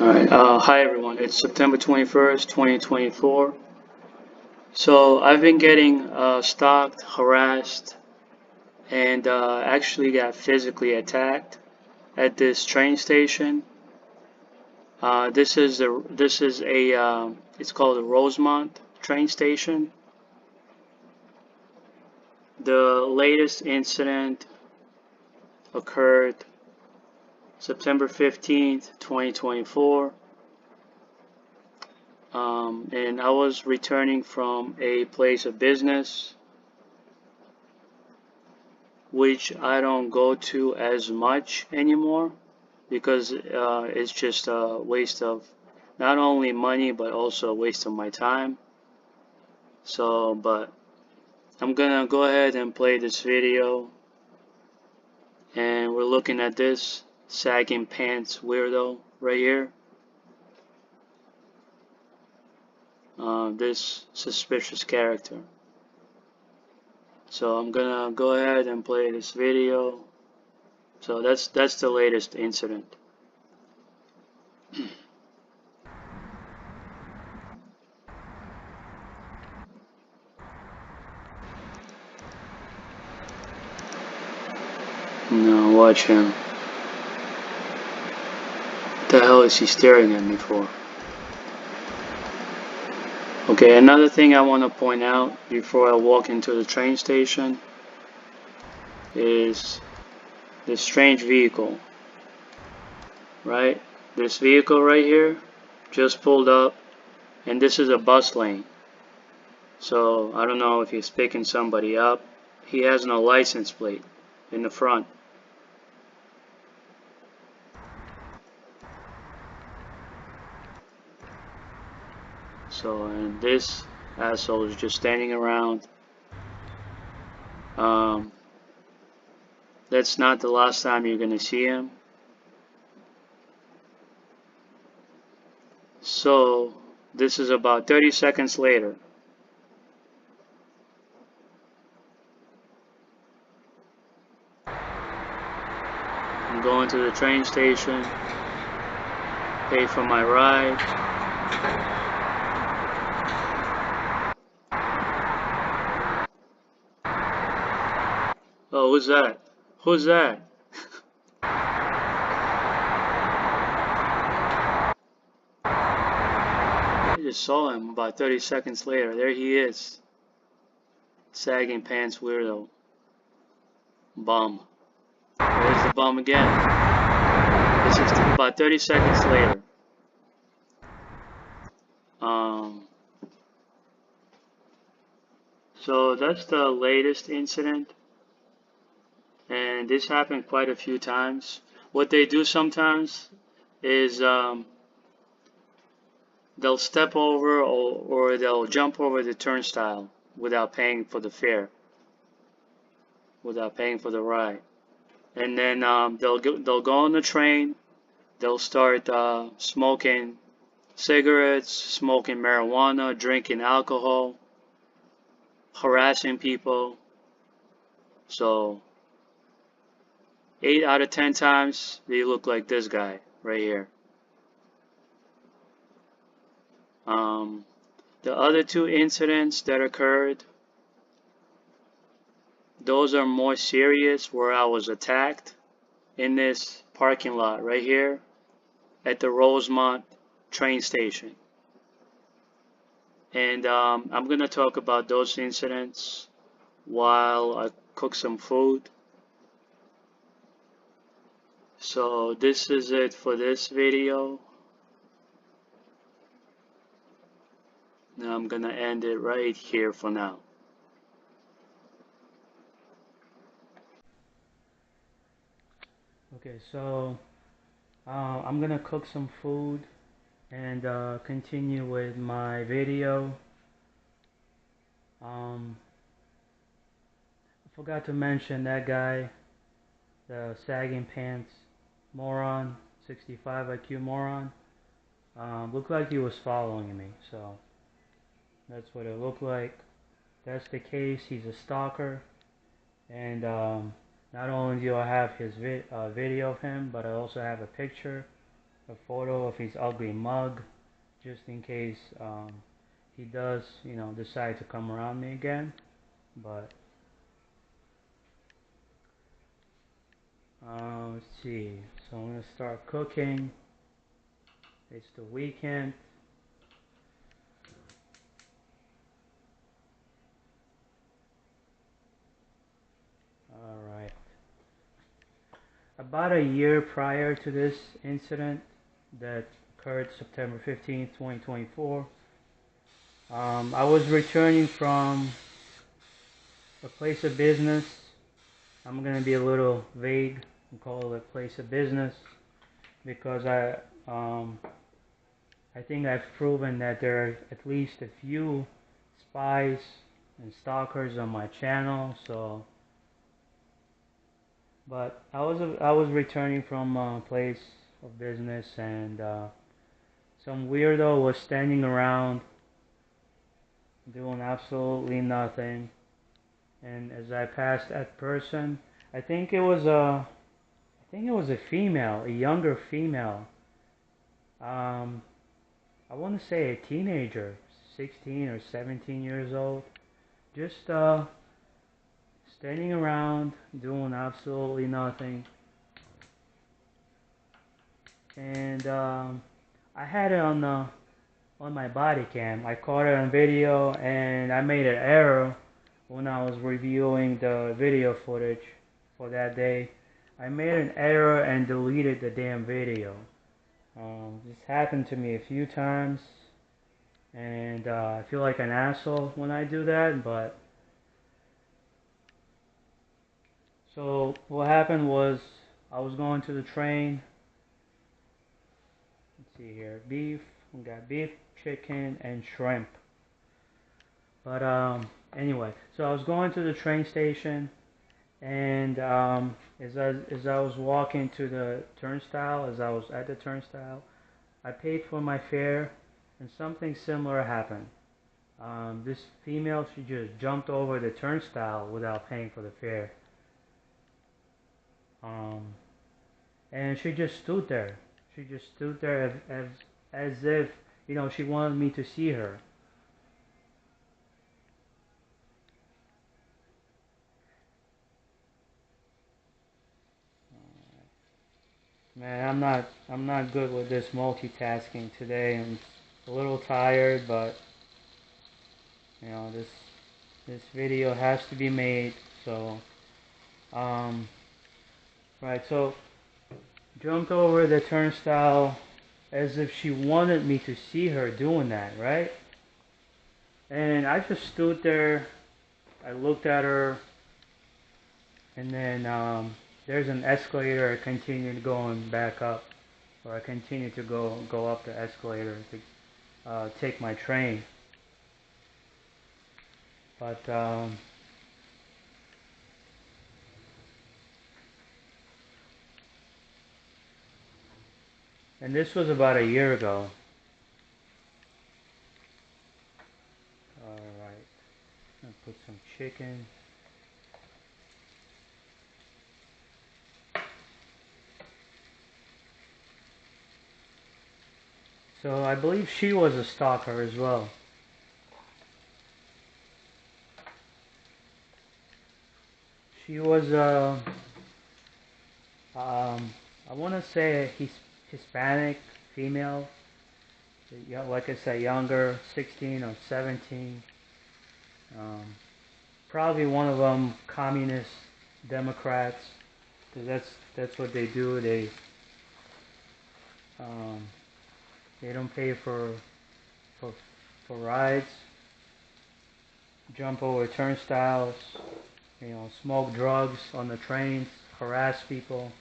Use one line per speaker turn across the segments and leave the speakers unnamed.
Alright, hi everyone. It's September 21st, 2024. So I've been getting stalked, harassed, and actually got physically attacked at this train station. This is a it's called the Rosemont train station. The latest incident occurred September 15th, 2024. And I was returning from a place of business, which I don't go to as much anymore because it's just a waste of not only money but also a waste of my time. So, but I'm gonna go ahead and play this video, and we're looking at this sagging pants weirdo right here. This suspicious character. So I'm gonna go ahead and play this video. So that's the latest incident. Now watch him. What the hell is he staring at me for? Okay, another thing I want to point out before I walk into the train station is this strange vehicle, right? This vehicle right here just pulled up, and this is a bus lane. So I don't know if he's picking somebody up. He has no license plate in the front. So, and this asshole is just standing around. That's not the last time you're gonna see him. So, this is about 30 seconds later. I'm going to the train station, pay for my ride. Oh, who's that? Who's that? I just saw him about 30 seconds later. There he is. Sagging pants weirdo. Bum. There's the bum again. This is about 30 seconds later. So that's the latest incident. And this happened quite a few times. What they do sometimes is they'll step over or they'll jump over the turnstile without paying for the fare, without paying for the ride. And then they'll go on the train. They'll start smoking cigarettes, smoking marijuana, drinking alcohol, harassing people. So 8 out of 10 times they look like this guy right here. The other two incidents that occurred, those are more serious, where I was attacked in this parking lot right here at the Rosemont train station. And I'm going to talk about those incidents while I cook some food. So this is it for this video. Now I'm going to end it right here for now. Okay, so I'm gonna cook some food and continue with my video. I forgot to mention that guy, the sagging pants moron, 65 IQ moron. Looked like he was following me, so that's what it looked like. If that's the case, he's a stalker, and not only do I have his video of him, but I also have a picture a photo of his ugly mug, just in case he does, decide to come around me again. But let's see. So I'm gonna start cooking. It's the weekend. All right. About a year prior to this incident that occurred September 15th, 2024, I was returning from a place of business. I'm going to be a little vague and call it a place of business because I think I've proven that there are at least a few spies and stalkers on my channel. So, but I was returning from a place of business, and some weirdo was standing around doing absolutely nothing. And as I passed that person, I think it was a female, a younger female. I want to say a teenager, 16 or 17 years old, just standing around doing absolutely nothing. And I had it on my body cam. I caught it on video, and I made an error when I was reviewing the video footage for that day. I made an error and deleted the damn video. This happened to me a few times, and I feel like an asshole when I do that, but so what happened was I was going to the train. Let's see here, beef. We got beef, chicken, and shrimp. But anyway, so I was going to the train station, and as I was walking to the turnstile, as I was at the turnstile, I paid for my fare, and something similar happened. This female, she just jumped over the turnstile without paying for the fare. And she just stood there. She just stood there as if, she wanted me to see her. Man, I'm not good with this multitasking today. I'm a little tired, but this video has to be made. So, right. So, jumped over the turnstile as if she wanted me to see her doing that, right? And I just stood there. I looked at her, and then there's an escalator. I continued going back up, or I continued to go up the escalator to take my train. But and this was about a year ago. All right, I'll put some chicken. So I believe she was a stalker as well. She was I want to say a Hispanic female. Yeah, like I said, younger, 16 or 17. Probably one of them communist Democrats, because that's what they do. They don't pay for rides, jump over turnstiles, smoke drugs on the trains, harass people.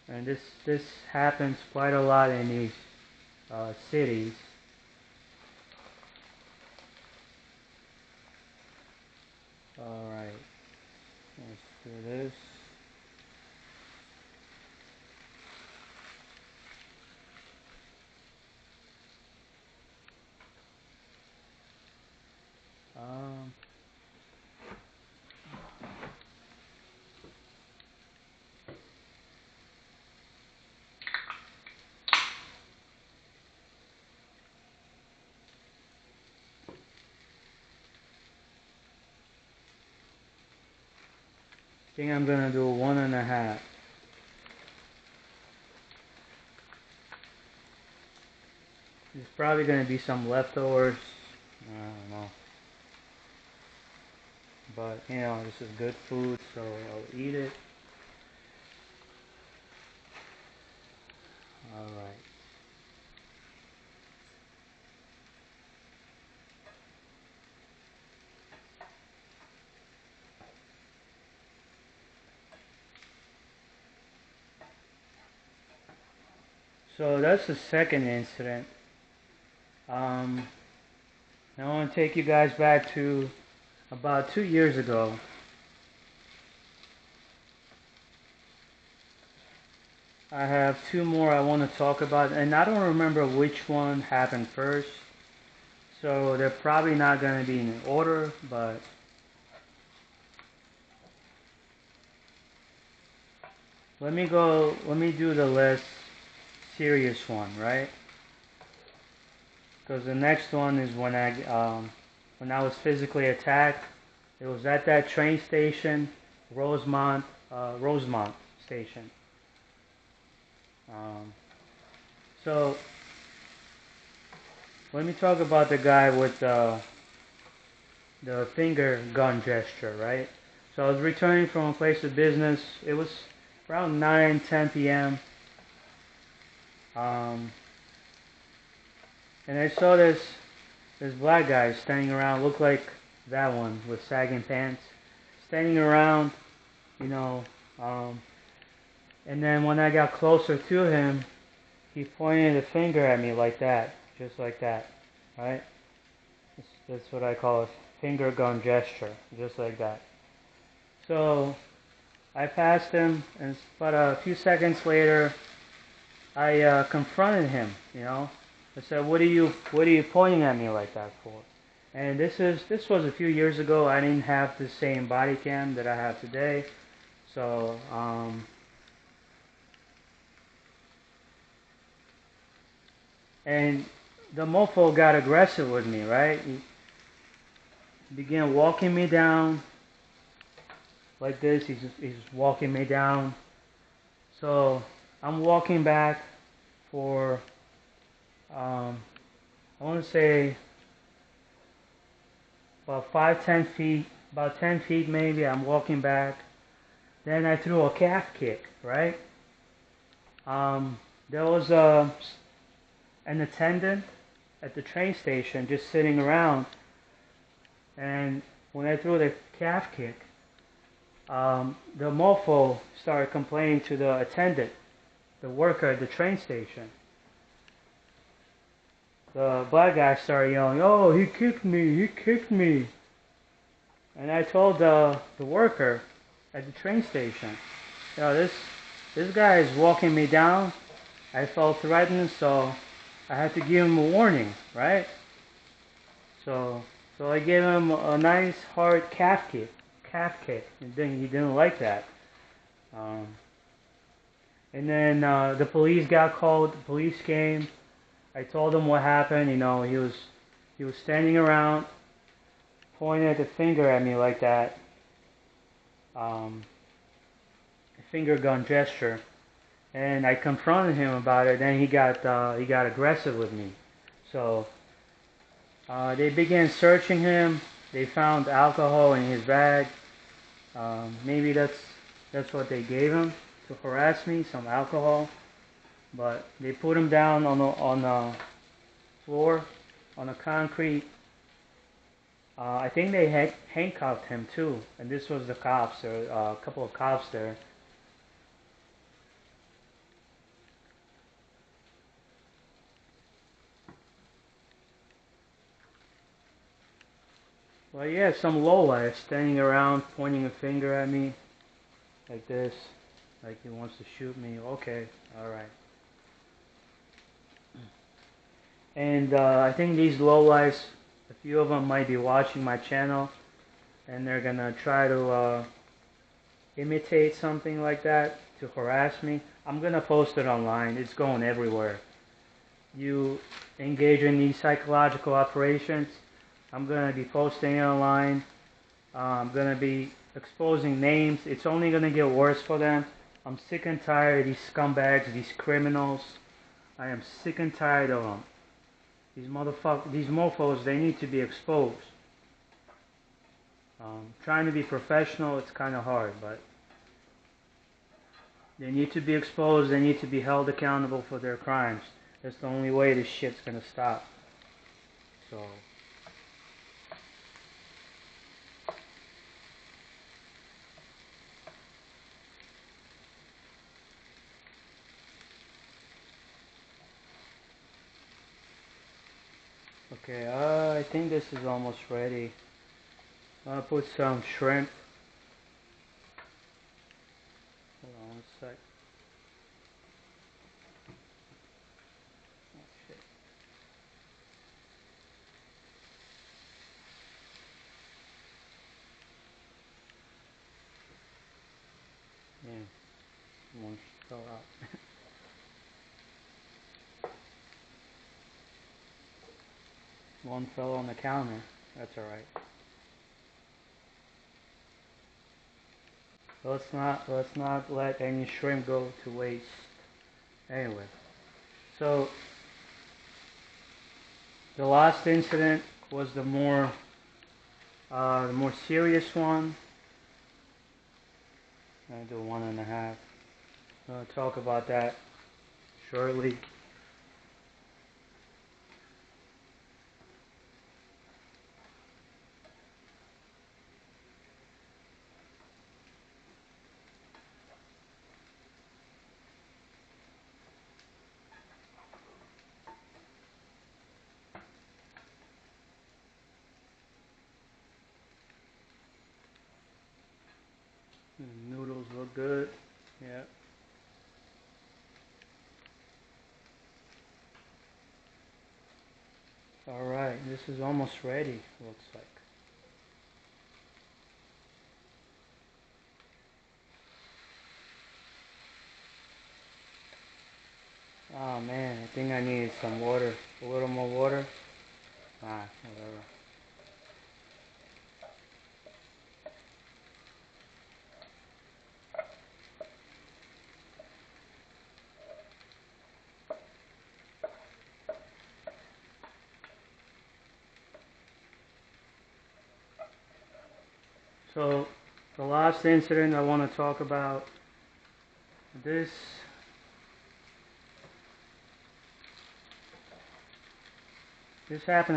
And this happens quite a lot in these cities. All right, let's do this. Um,
think I'm gonna do 1.5. There's probably gonna be some leftovers. I don't know. But you know, this is good food, so I'll eat it. Alright. So that's the second incident. Now I want to take you guys back to about 2 years ago. I have two more I want to talk about, and I don't remember which one happened first. So they're probably not going to be in order, but let me do the less serious one, right? Because the next one is when I was physically attacked. It was at that train station, Rosemont station. So let me talk about the guy with the finger gun gesture, right? So I was returning from a place of business. It was around 9:10 p.m. And I saw this black guy standing around, looked like that one with sagging pants, standing around, you know. And then when I got closer to him, he pointed a finger at me like that, just like that, right? That's what I call a finger gun gesture, just like that. So I passed him, and about a few seconds later, I confronted him. You know, I said, "What are you pointing at me like that for?" And this was a few years ago. I didn't have the same body cam that I have today, so and the mofo got aggressive with me, right? He began walking me down like this. He's walking me down. So I'm walking back for I want to say about 5-10 feet, about 10 feet maybe. I'm walking back. Then I threw a calf kick, right? There was an attendant at the train station just sitting around, and when I threw the calf kick, the mofo started complaining to the attendant, the worker at the train station. The black guy started yelling, "Oh, he kicked me, he kicked me." And I told the worker at the train station, "You know, this guy is walking me down. I felt threatened, so I had to give him a warning, right?" So I gave him a nice hard calf kick. And then he didn't like that. And then the police got called. The police came. I told him what happened. You know, he was standing around, pointing the finger at me like that. A finger gun gesture. And I confronted him about it. Then he got aggressive with me. So they began searching him. They found alcohol in his bag. Maybe that's what they gave him to harass me, some alcohol. But they put him down on the floor, on the concrete. I think they handcuffed him too. And this was the cops. There were a couple of cops there. Well, yeah, some lowlife standing around pointing a finger at me like this, like he wants to shoot me. Okay, all right. And I think these lowlifes, a few of them might be watching my channel, and they're gonna try to imitate something like that to harass me. I'm gonna post it online. It's going everywhere. You engage in these psychological operations, I'm gonna be posting it online. I'm gonna be exposing names. It's only gonna get worse for them. I'm sick and tired of these scumbags, these criminals. I am sick and tired of them. These mofos, they need to be exposed. Trying to be professional, it's kind of hard, but they need to be exposed. They need to be held accountable for their crimes. That's the only way this shit's gonna stop. So. Okay, I think this is almost ready. I'll put some shrimp. Hold on one sec. Oh, shit. Yeah, one fell out. One fell on the counter. That's alright. Let's not let any shrimp go to waste. Anyway, so the last incident was the more serious one. I'm gonna do 1.5. I'm gonna talk about that shortly. Noodles look good. Yeah. Alright, this is almost ready, looks like. Oh man, I think I needed some water. A little more water. Whatever. So, the last incident I want to talk about, this happened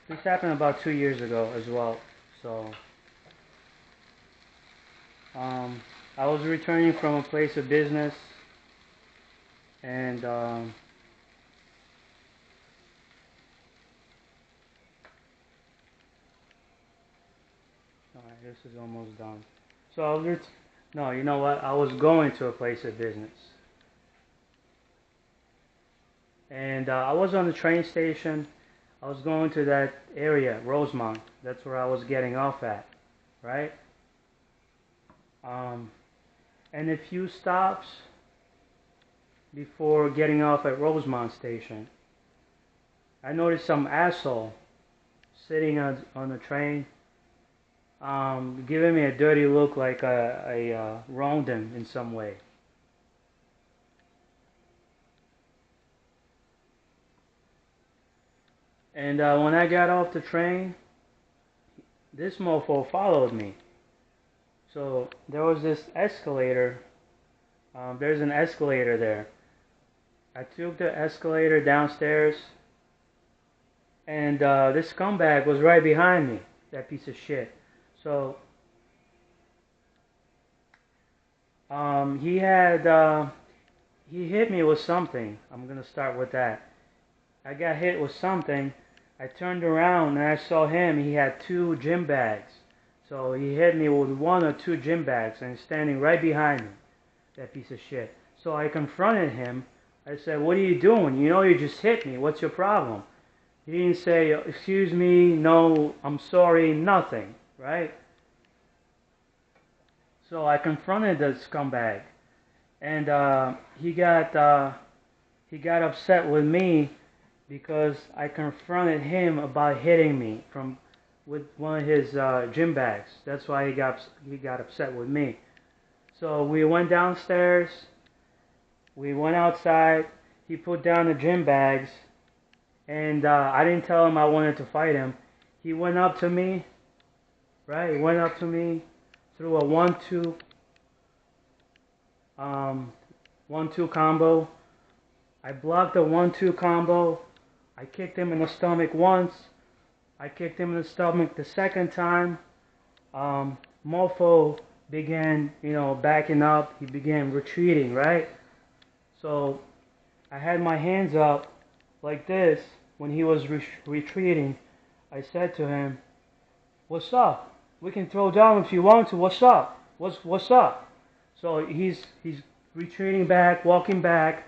this happened about 2 years ago as well. So, I was returning from a place of business, and alright, this is almost done. So, no, you know what? I was going to a place of business. And I was on the train station. I was going to that area, Rosemont. That's where I was getting off at, right? And a few stops before getting off at Rosemont station, I noticed some asshole sitting on the train, giving me a dirty look, like I wronged him in some way. And when I got off the train, this mofo followed me. So there was this escalator. There's an escalator there. I took the escalator downstairs, and this scumbag was right behind me, that piece of shit. So he hit me with something. I'm gonna start with that. I got hit with something. I turned around and I saw him. He had 2 gym bags. So he hit me with 1 or 2 gym bags, and he's standing right behind me, that piece of shit. So I confronted him. I said, "What are you doing? You know you just hit me. What's your problem?" He didn't say, "Excuse me, no, I'm sorry," nothing, right? So I confronted the scumbag, and he got upset with me because I confronted him about hitting me from with one of his gym bags. That's why he got upset with me. So we went downstairs. We went outside. He put down the gym bags, and I didn't tell him I wanted to fight him. He went up to me, right? He went up to me, threw a 1-2, 1-2 combo. I blocked the 1-2 combo. I kicked him in the stomach once. I kicked him in the stomach the second time. Mofo began, backing up. He began retreating, right? So I had my hands up like this when he was retreating. I said to him, "What's up? We can throw down if you want to. What's up? What's up?" So he's retreating back, walking back.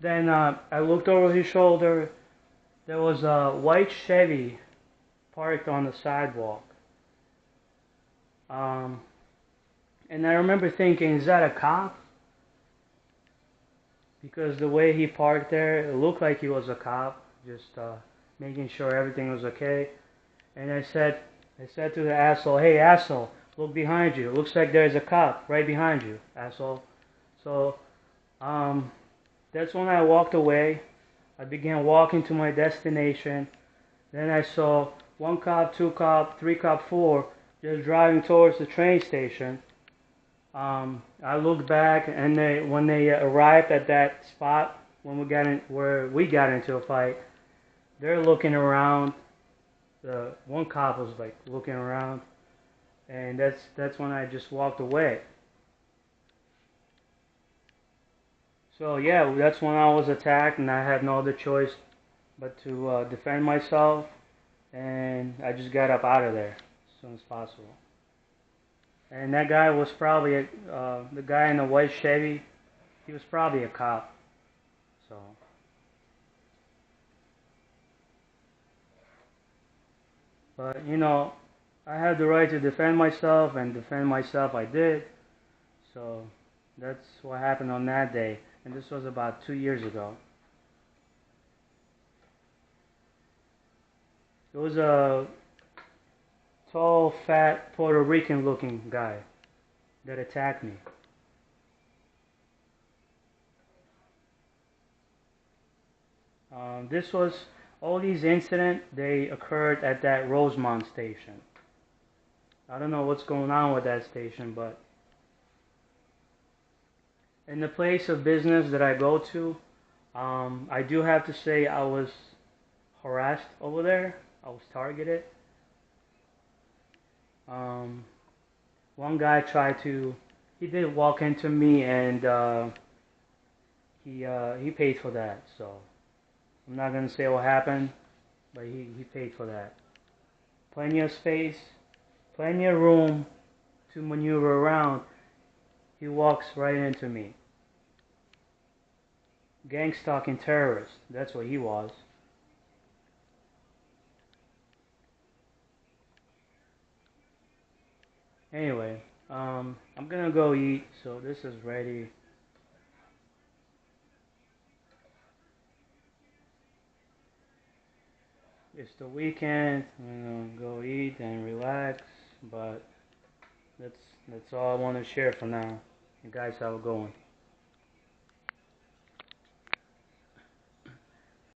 Then I looked over his shoulder. There was a white Chevy parked on the sidewalk. And I remember thinking, is that a cop? Because the way he parked there, it looked like he was a cop, just making sure everything was okay. And I said to the asshole, "Hey, asshole, look behind you. It looks like there's a cop right behind you, asshole." So that's when I walked away. I began walking to my destination. Then I saw 1 cop, 2 cop, 3 cop, 4 just driving towards the train station. I looked back, and when they arrived at that spot when where we got into a fight, they're looking around. The 1 cop was like looking around, and that's when I just walked away. So yeah, that's when I was attacked, and I had no other choice but to defend myself, and I just got up out of there as soon as possible. And that guy was probably the guy in the white Chevy. He was probably a cop. So, but I had the right to defend myself, and defend myself I did. So that's what happened on that day, and this was about 2 years ago. It was a tall, fat, Puerto Rican-looking guy that attacked me. All these incidents, they occurred at that Rosemont station. I don't know what's going on with that station, but in the place of business that I go to, I do have to say I was harassed over there. I was targeted. One guy he did walk into me, and he paid for that. So I'm not gonna say what happened, but he paid for that. Plenty of space, plenty of room to maneuver around. He walks right into me. Gang stalking terrorist. That's what he was. Anyway, I'm gonna go eat, so this is ready. It's the weekend. I'm gonna go eat and relax, but that's all I want to share for now. You guys have a good one.